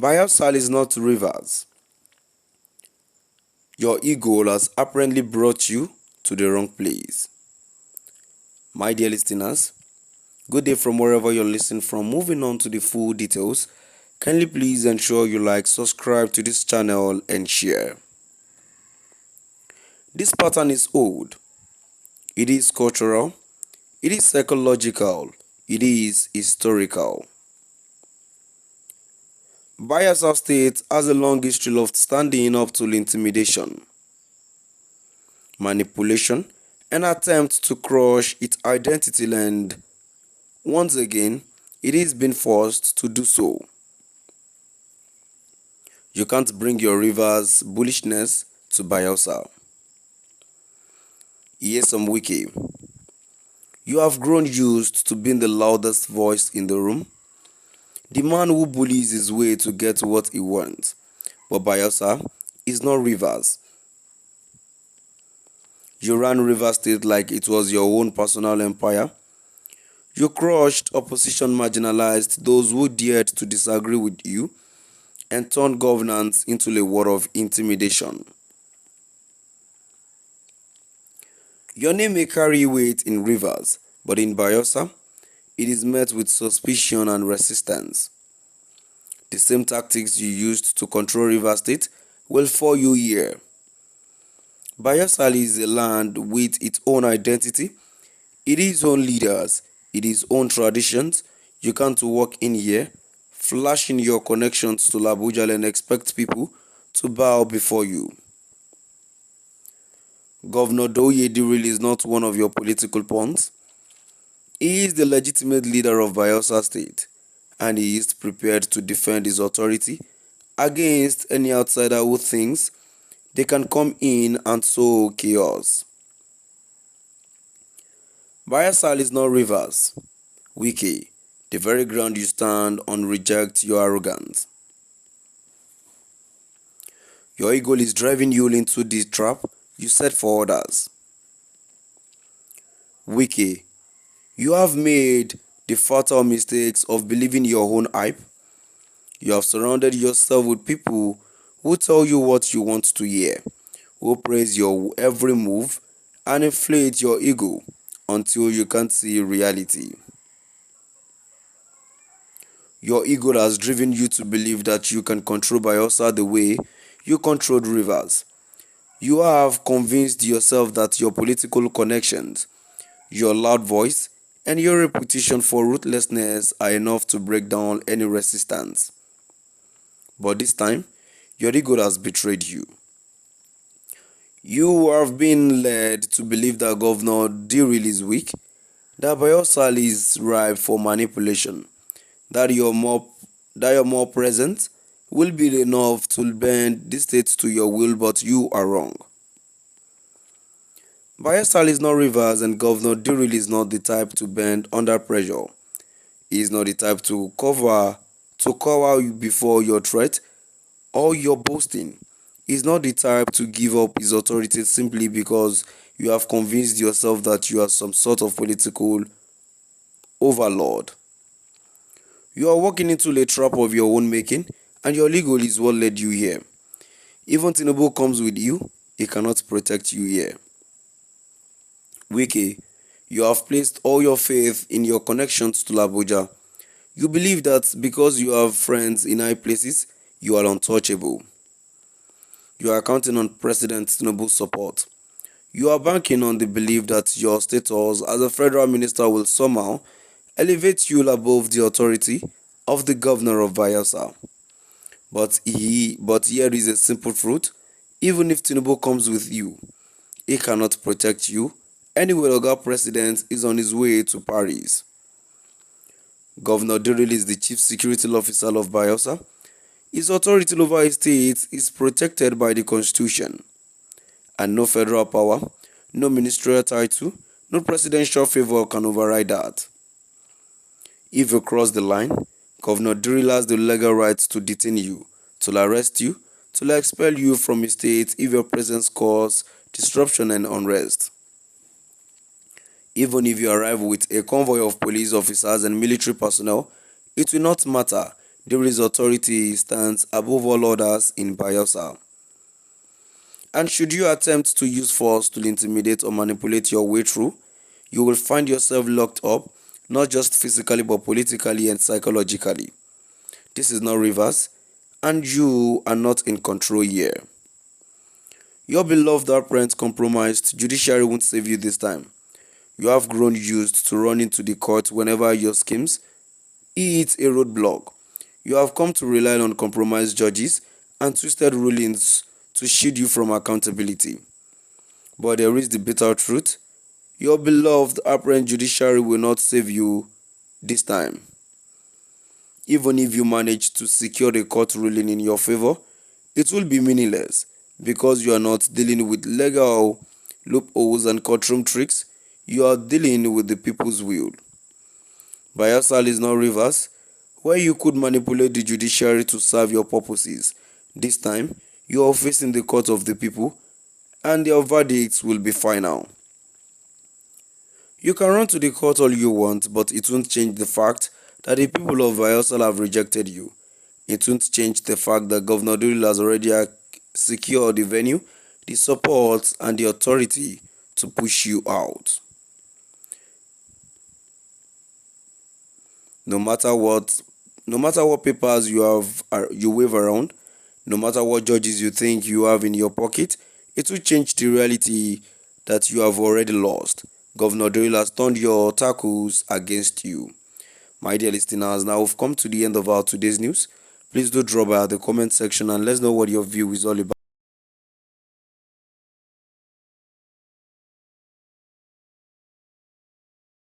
Bayelsa is not rivers. Your ego has apparently brought you to the wrong place. My dear listeners, good day from wherever you're listening from. Moving on to the full details, kindly please ensure you like, subscribe to this channel and share. This pattern is old. It is cultural. It is psychological. It is historical. Bayelsa State has a long history of standing up to intimidation, manipulation, and attempts to crush its identity, and once again, it is being forced to do so. You can't bring your river's bullishness to Bayelsa. Here's some Wike. You have grown used to being the loudest voice in the room, the man who bullies his way to get what he wants. But Bayelsa is not rivers. You ran River State like it was your own personal empire. You crushed opposition, marginalized those who dared to disagree with you, and turned governance into a war of intimidation. Your name may carry weight in rivers, but in Bayelsa, it is met with suspicion and resistance. The same tactics you used to control River State will fall you here. Bayelsa is a land with its own identity, its own leaders, its own traditions. You can't walk in here, flashing your connections to Abuja and expect people to bow before you. Governor Doye Diril is not one of your political pawns. He is the legitimate leader of Bayelsa State, and he is prepared to defend his authority against any outsider who thinks they can come in and sow chaos. Bayelsa is not rivers. Wike, the very ground you stand on, rejects your arrogance. Your ego is driving you into the trap you set for others. Wike, you have made the fatal mistakes of believing your own hype. You have surrounded yourself with people who tell you what you want to hear, who praise your every move and inflate your ego until you can't see reality. Your ego has driven you to believe that you can control Bayelsa the way you controlled rivers. You have convinced yourself that your political connections, your loud voice, and your reputation for ruthlessness are enough to break down any resistance. But this time, your ego has betrayed you. You have been led to believe that Governor Diril is weak, that Bayelsa is ripe for manipulation, that your more presence will be enough to bend the state to your will, but you are wrong. Bayelsa is not rivers, and Governor Diril is not the type to bend under pressure. He is not the type to cover you before your threat or your boasting. He is not the type to give up his authority simply because you have convinced yourself that you are some sort of political overlord. You are walking into a trap of your own making, and your legal is what led you here. Even Tinubu comes with you, he cannot protect you here. Wike, you have placed all your faith in your connections to Abuja. You believe that because you have friends in high places, you are untouchable. You are counting on President Tinubu's support. You are banking on the belief that your status as a federal minister will somehow elevate you above the authority of the governor of Bayelsa. But here is a simple truth. Even if Tinubu comes with you, he cannot protect you. Anyway, Oga President is on his way to Paris. Governor Diril is the chief security officer of Bayelsa. His authority over his state is protected by the Constitution, and no federal power, no ministerial title, no presidential favor can override that. If you cross the line, Governor Diril has the legal rights to detain you, to arrest you, to expel you from his state if your presence causes disruption and unrest. Even if you arrive with a convoy of police officers and military personnel, it will not matter There is authority stands above all others in Bayelsa. And should you attempt to use force to intimidate or manipulate your way through, you will find yourself locked up, not just physically but politically and psychologically. This is not Rivers, and you are not in control here. Your beloved apparent compromised judiciary won't save you this time. You have grown used to running to the court whenever your schemes hit a roadblock. You have come to rely on compromised judges and twisted rulings to shield you from accountability. But there is the bitter truth. Your beloved apparent judiciary will not save you this time. Even if you manage to secure a court ruling in your favor, it will be meaningless because you are not dealing with legal loopholes and courtroom tricks. You are dealing with the people's will. Bayelsa is not Rivers, where you could manipulate the judiciary to serve your purposes. This time, you are facing the court of the people, and their verdicts will be final. You can run to the court all you want, but it won't change the fact that the people of Bayelsa have rejected you. It won't change the fact that Governor Duril has already secured the venue, the support, and the authority to push you out. No matter what, no matter what papers you wave around, no matter what judges you think you have in your pocket, it will change the reality that you have already lost. Governor Duril has turned your tackles against you. My dear listeners, now we've come to the end of our today's news. Please do drop by the comment section and let us know what your view is all about.